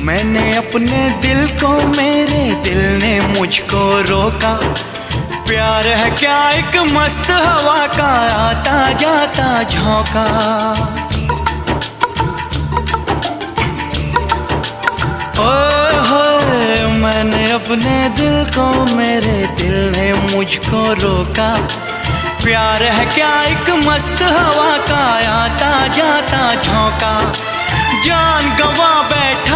मैंने अपने दिल को, मेरे दिल ने मुझको रोका। प्यार है क्या एक मस्त हवा का आता जाता झोंका। ओए होए मैंने अपने दिल को, मेरे दिल ने मुझको रोका। प्यार है क्या एक मस्त हवा का आता जाता झोंका। जान गवा बैठा